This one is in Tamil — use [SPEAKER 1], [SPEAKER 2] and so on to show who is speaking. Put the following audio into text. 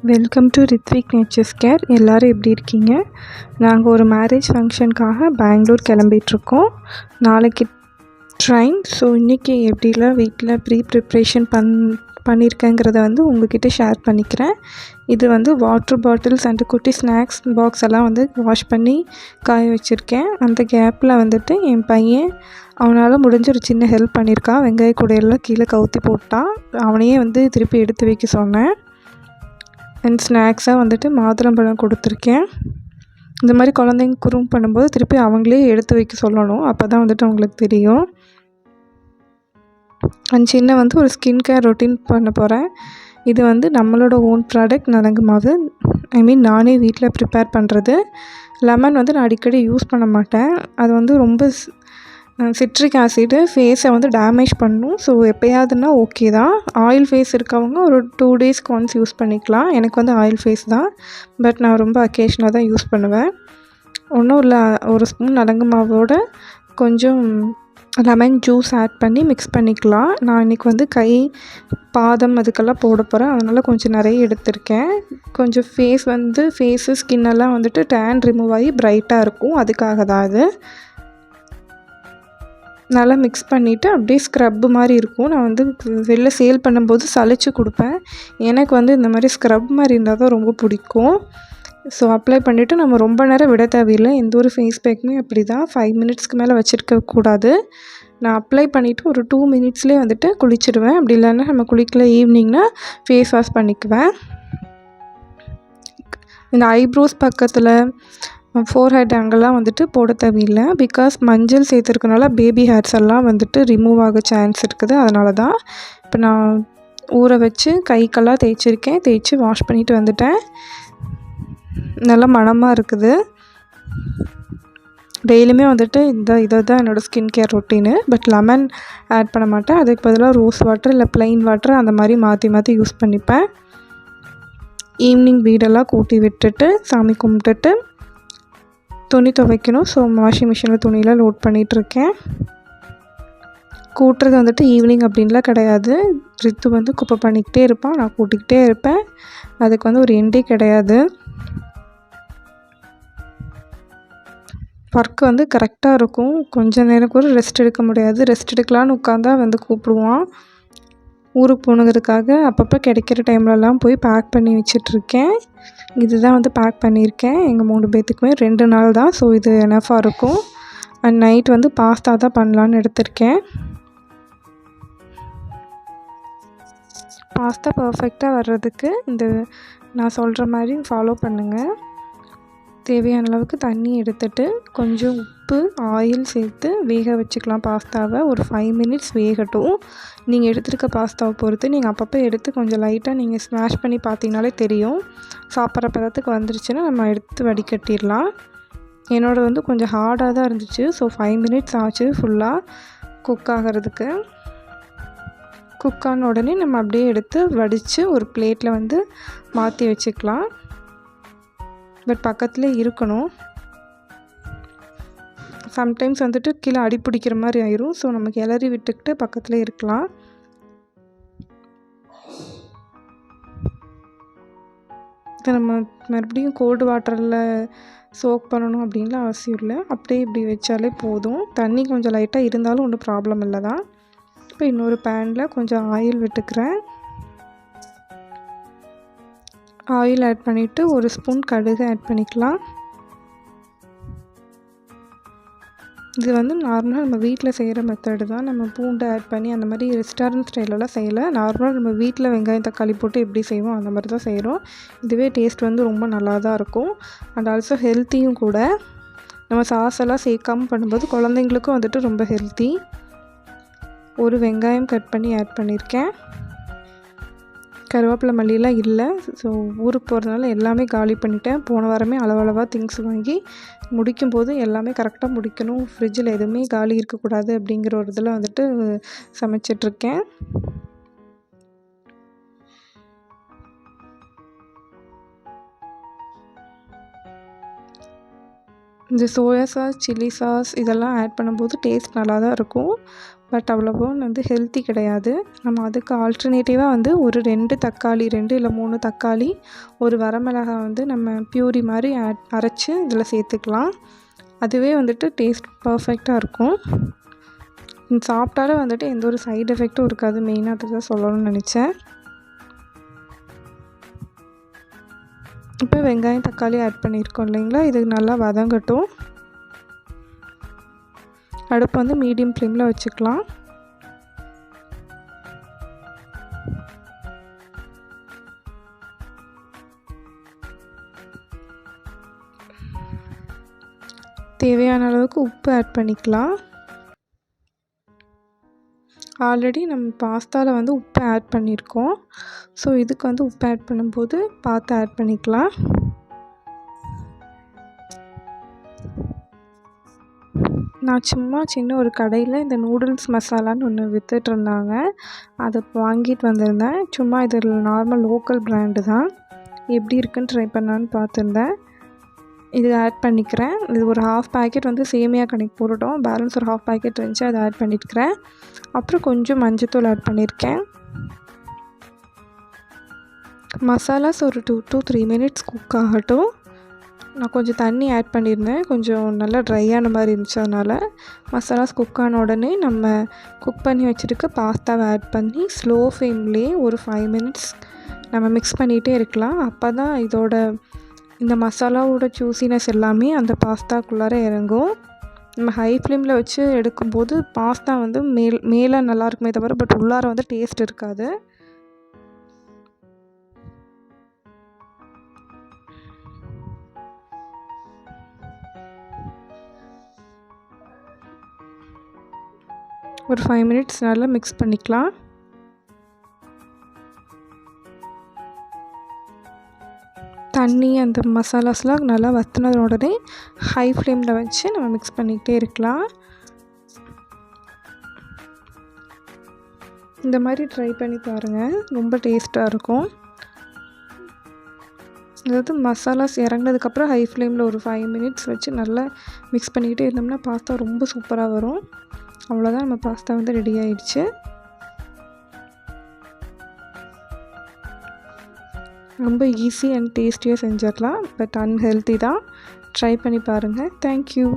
[SPEAKER 1] Welcome to Rithvik nature's care. எல்லோரும் எப்படி இருக்கீங்க? நாங்கள் ஒரு மேரேஜ் ஃபங்க்ஷனுக்காக பெங்களூர் கிளம்பிகிட்ருக்கோம். நாளைக்கு ட்ரெயின். ஸோ இன்றைக்கி எப்படிலாம் வீட்டில் ப்ரிப்ரேஷன் பண்ணியிருக்கேங்கிறத வந்து உங்கள்கிட்ட ஷேர் பண்ணிக்கிறேன். இது வந்து வாட்டர் பாட்டில்ஸ் அண்டு குட்டி ஸ்நாக்ஸ் பாக்ஸ் எல்லாம் வந்து வாஷ் பண்ணி காய வச்சுருக்கேன். அந்த கேப்பில் வந்துட்டு என் பையன் அவனால் முடிஞ்ச ஒரு சின்ன ஹெல்ப் பண்ணியிருக்கான். வெங்காய கூடையெல்லாம் கீழே கவுத்தி போட்டான். அவனையே வந்து திருப்பி எடுத்து வைக்க சொன்னேன். அண்ட் ஸ்நாக்ஸாக வந்துட்டு மாதுளம்பழம் கொடுத்துருக்கேன். இந்த மாதிரி குழந்தைங்க குறும்பு பண்ணும்போது திருப்பி அவங்களே எடுத்து வைக்க சொல்லணும். அப்போ தான் வந்துட்டு அவங்களுக்கு தெரியும். அண்ட் சின்ன வந்து ஒரு ஸ்கின் கேர் ரொட்டீன் பண்ண போகிறேன். இது வந்து நம்மளோட ஓன் ப்ராடக்ட் நலங்கு மாவு. நானே வீட்டில் ப்ரிப்பேர் பண்ணுறது. லெமன் வந்து நான் அடிக்கடி யூஸ் பண்ண மாட்டேன். அது வந்து ரொம்ப சிட்ரிக் ஆசிடு ஃபேஸை வந்து டேமேஜ் பண்ணும். ஸோ எப்போயாவதுன்னா ஓகே தான். ஆயில் ஃபேஸ் இருக்கவங்க ஒரு 2 டேஸ்க்கு ஒன்ஸ் யூஸ் பண்ணிக்கலாம். எனக்கு வந்து ஆயில் ஃபேஸ் தான். பட் நான் ரொம்ப அக்கேஷனாக தான் யூஸ் பண்ணுவேன். ஒன்றும் இல்லை, ஒரு ஸ்பூன் நலங்கு மாவோட கொஞ்சம் லெமன் ஜூஸ் ஆட் பண்ணி மிக்ஸ் பண்ணிக்கலாம். நான் இன்றைக்கி வந்து கை பாதம் அதுக்கெல்லாம் போட போகிறேன். அதனால் கொஞ்சம் நிறைய எடுத்திருக்கேன். கொஞ்சம் ஃபேஸு ஸ்கின்னெல்லாம் வந்துட்டு டேன் ரிமூவ் ஆகி ப்ரைட்டாக இருக்கும். அதுக்காக தான் அது. நல்லா மிக்ஸ் பண்ணிவிட்டு அப்படியே ஸ்க்ரப்பு மாதிரி இருக்கும். நான் வந்து வெளில சேல் பண்ணும்போது சலிச்சு கொடுப்பேன். எனக்கு வந்து இந்த மாதிரி ஸ்க்ரப் மாதிரி இருந்தால் தான் ரொம்ப பிடிக்கும். ஸோ அப்ளை பண்ணிவிட்டு நம்ம ரொம்ப நேரம் விட தேவையில்லை. எந்த ஒரு ஃபேஸ் பேக்குமே அப்படி தான் 5 மினிட்ஸ்க்கு மேலே வச்சுருக்கக்கூடாது. நான் அப்ளை பண்ணிவிட்டு ஒரு 2 மினிட்ஸ்லேயே வந்துட்டு குளிச்சிடுவேன். அப்படி இல்லைன்னா நம்ம குளிக்கல ஈவினிங்னா ஃபேஸ் வாஷ் பண்ணிக்குவேன். இந்த ஐப்ரோஸ் பக்கத்தில் ஃபோர்ஹெட் அங்கெல்லாம் வந்துட்டு போட தேவையில்லை. பிகாஸ் மஞ்சள் சேர்த்துருக்கனால பேபி ஹேர்ஸ் எல்லாம் வந்துட்டு ரிமூவ் ஆக சான்ஸ் இருக்குது. அதனால தான் இப்போ நான் ஊற வச்சு கைக்கெல்லாம் தேய்ச்சிருக்கேன். தேய்ச்சி வாஷ் பண்ணிவிட்டு வந்துட்டேன். நல்லா மணமாக இருக்குது. டெய்லியுமே வந்துட்டு இதை தான் என்னோடய skin care routine. But lemon add பண்ண மாட்டேன். அதுக்கு பதிலாக ரோஸ் வாட்டர் இல்லை ப்ளைன் வாட்டர் அந்த மாதிரி மாற்றி யூஸ் பண்ணிப்பேன். ஈவினிங் வீடெல்லாம் கூட்டி விட்டுட்டு சாமி கும்பிட்டுட்டு துணி துவைக்கணும். ஸோ வாஷிங் மிஷினில் துணியெலாம் லோட் பண்ணிகிட்ருக்கேன். கூட்டுறது வந்துட்டு ஈவினிங் அப்படின்லாம் கிடையாது. ரித்து வந்து குப்பை பண்ணிக்கிட்டே இருப்பான், நான் கூட்டிக்கிட்டே இருப்பேன். அதுக்கு வந்து ஒரு எண்டே கிடையாது. ஒர்க் வந்து கரெக்டாக இருக்கும். கொஞ்சம் நேரம் கூட ரெஸ்ட் எடுக்க முடியாது. ரெஸ்ட் எடுக்கலான்னு உட்காந்தா வந்து கூப்பிடுவான். ஊருக்கு போகணுங்கிறதுக்காக அப்பப்போ கிடைக்கிற டைம்லலாம் போய் பேக் பண்ணி வச்சிட்ருக்கேன். இதுதான் வந்து பேக் பண்ணியிருக்கேன். எங்கள் 3 பேர்த்துக்குமே 2 நாள் தான். ஸோ இது எனஃபாக இருக்கும். அண்ட் நைட் வந்து பாஸ்தா தான் பண்ணலான்னு எடுத்திருக்கேன். பாஸ்தா பர்ஃபெக்டாக வர்றதுக்கு நான் சொல்கிற மாதிரி ஃபாலோ பண்ணுங்கள். தேவையான அளவுக்கு தண்ணி எடுத்துகிட்டு கொஞ்சம் உப்பு ஆயில் சேர்த்து வேக வச்சுக்கலாம். பாஸ்தாவை ஒரு 5 மினிட்ஸ் வேகட்டும். நீங்கள் எடுத்துருக்க பாஸ்தாவை பொறுத்து நீங்கள் அப்பப்போ எடுத்து கொஞ்சம் லைட்டாக நீங்கள் ஸ்மாஷ் பண்ணி பார்த்தீங்கனாலே தெரியும். சாப்பிட்ற பதத்துக்கு வந்துருச்சுன்னா நம்ம எடுத்து வடிகட்டிடலாம். என்னோடய வந்து கொஞ்சம் ஹார்டாக தான் இருந்துச்சு. ஸோ 5 மினிட்ஸ் ஆச்சு ஃபுல்லாக குக் ஆகிறதுக்கு. குக் ஆன உடனே நம்ம அப்படியே எடுத்து வடித்து ஒரு பிளேட்டில் வந்து மாற்றி வச்சுக்கலாம். பட் பக்கத்தில் இருக்கணும். சம்டைம்ஸ் வந்துட்டு கீழே அடி பிடிக்கிற மாதிரி ஆயிரும். ஸோ நம்ம கிளறி விட்டுக்கிட்டு பக்கத்தில் இருக்கலாம். இதை நம்ம மறுபடியும் கோல்டு வாட்டரில் சோக் பண்ணணும் அப்படின்லாம் அவசியம் இல்லை. அப்படியே இப்படி வச்சாலே போதும். தண்ணி கொஞ்சம் லைட்டாக இருந்தாலும் ஒன்றும் ப்ராப்ளம் இல்லை தான். இப்போ இன்னொரு பேனில் கொஞ்சம் ஆயில் விட்டுக்கிறேன். ஆயில் ஆட் பண்ணிவிட்டு ஒரு ஸ்பூன் கடுகு ஆட் பண்ணிக்கலாம். இது வந்து நார்மலாக நம்ம வீட்டில் செய்கிற மெத்தடு தான். நம்ம பூண்டு ஆட் பண்ணி அந்த மாதிரி ரெஸ்டாரண்ட் ஸ்டைலெலாம் செய்யலை. நார்மலாக நம்ம வீட்டில் வெங்காயம் தக்காளி போட்டு எப்படி செய்வோம் அந்த மாதிரி தான் செய்கிறோம். இதுவே டேஸ்ட் வந்து ரொம்ப நல்லா தான் இருக்கும். அண்ட் ஆல்சோ ஹெல்த்தியும் கூட. நம்ம சாஸ் எல்லாம் சேர்க்காமல் பண்ணும்போது குழந்தைங்களுக்கும் வந்துட்டு ரொம்ப ஹெல்த்தி. ஒரு வெங்காயம் கட் பண்ணி ஆட் பண்ணியிருக்கேன். கருவேப்பிலை மல்லியெல்லாம் இல்லை. ஸோ ஊருக்கு போகிறதுனால எல்லாமே காலி பண்ணிட்டேன். போன வாரமே அளவளவாக திங்ஸ் வாங்கி முடிக்கும்போது எல்லாமே கரெக்டாக முடிக்கணும். ஃப்ரிட்ஜில் எதுவுமே காலி இருக்கக்கூடாது அப்படிங்கிற ஒரு இதில் வந்துட்டு சமைச்சிட்ருக்கேன். இந்த சோயா சாஸ் சில்லி சாஸ் இதெல்லாம் ஆட் பண்ணும்போது டேஸ்ட் நல்லா தான் இருக்கும். பட் அவ்வளோவா வந்து ஹெல்த்தி கிடையாது. நம்ம அதுக்கு ஆல்டர்னேட்டிவாக வந்து ஒரு 2 தக்காளி, 2 இல்லை 3 தக்காளி, ஒரு வரமிளகாய் வந்து நம்ம பியூரி மாதிரி அரைச்சி இதில் சேர்த்துக்கலாம். அதுவே வந்துட்டு டேஸ்ட் பர்ஃபெக்டாக இருக்கும். சாப்பிட்டாலும் வந்துட்டு எந்த ஒரு சைடு எஃபெக்ட்டும் இருக்காது. மெயினாக அதுதான் சொல்லணும்னு நினச்சேன். இப்போ வெங்காயம் தக்காளி ஆட் பண்ணியிருக்கோம் இல்லைங்களா, இது நல்லா வதங்கட்டும். அடுப்பு வந்து மீடியம் ஃப்ளேமில் வச்சுக்கலாம். தேவையான அளவுக்கு உப்பு ஆட் பண்ணிக்கலாம். ஆல்ரெடி நம்ம பாஸ்தாவில் வந்து உப்பு ஆட் பண்ணியிருக்கோம். ஸோ இதுக்கு வந்து உப்பு ஆட் பண்ணும்போது பார்த்து ஆட் பண்ணிக்கலாம். நான் சும்மா சின்ன ஒரு கடையில் இந்த நூடுல்ஸ் மசாலான்னு ஒன்று விற்றுட்ருந்தாங்க. அதை வாங்கிட்டு வந்திருந்தேன். சும்மா இது நார்மல் லோக்கல் பிராண்டு தான். எப்படி இருக்குன்னு ட்ரை பண்ணலான்னு பார்த்துருந்தேன். இது ஆட் பண்ணிக்கிறேன். இது ஒரு 1/2 பேக்கெட் வந்து சேமியா கணக்கு போட்டுட்டோம். பேலன்ஸ் ஒரு 1/2 பேக்கெட் இருந்துச்சு, அதை ஆட் பண்ணியிருக்கிறேன். அப்புறம் கொஞ்சம் மஞ்சத்தூள் ஆட் பண்ணியிருக்கேன். மசாலாஸ் ஒரு 2 to 3 மினிட்ஸ் குக் ஆகட்டும். நான் கொஞ்சம் தண்ணி ஆட் பண்ணியிருந்தேன். கொஞ்சம் நல்லா ட்ரையான மாதிரி இருந்துச்சு. அதனால் மசாலாஸ் குக் ஆன உடனே நம்ம குக் பண்ணி வச்சுருக்க பாஸ்தாவை ஆட் பண்ணி ஸ்லோ ஃப்ளேம்லேயே ஒரு 5 மினிட்ஸ் நம்ம மிக்ஸ் பண்ணிகிட்டே இருக்கலாம். அப்போ தான் இதோட இந்த மசாலாவோட ஜூஸினஸ் எல்லாமே அந்த பாஸ்தாக்குள்ளார இறங்கும். நம்ம ஹை ஃப்ளேமில் வச்சு எடுக்கும்போது பாஸ்தா வந்து மேலே நல்லாயிருக்குமே தவிர பட் உள்ளார வந்து டேஸ்ட் இருக்காது. ஒரு 5 மினிட்ஸ் நல்லா மிக்ஸ் பண்ணிக்கலாம். தண்ணி அந்த மசாலாஸ்லாம் நல்லா வற்றின உடனே ஹை ஃப்ளேமில் வச்சு நம்ம மிக்ஸ் பண்ணிக்கிட்டே இருக்கலாம். இந்த மாதிரி ட்ரை பண்ணி பாருங்கள், ரொம்ப டேஸ்ட்டாக இருக்கும். அதாவது மசாலாஸ் இறங்கினதுக்கப்புறம் ஹை ஃப்ளேமில் ஒரு 5 மினிட்ஸ் வச்சு நல்லா மிக்ஸ் பண்ணிக்கிட்டே இருந்தோம்னா பாஸ்தா ரொம்ப சூப்பராக வரும். அவ்வளோதான், நம்ம பாஸ்தா வந்து ரெடி ஆயிடுச்சு. ரொம்ப ஈஸி அண்ட் டேஸ்டியாக செஞ்சிடலாம். பட் அன்ஹெல்த்தி தான். ட்ரை பண்ணி பாருங்கள். தேங்க்யூ.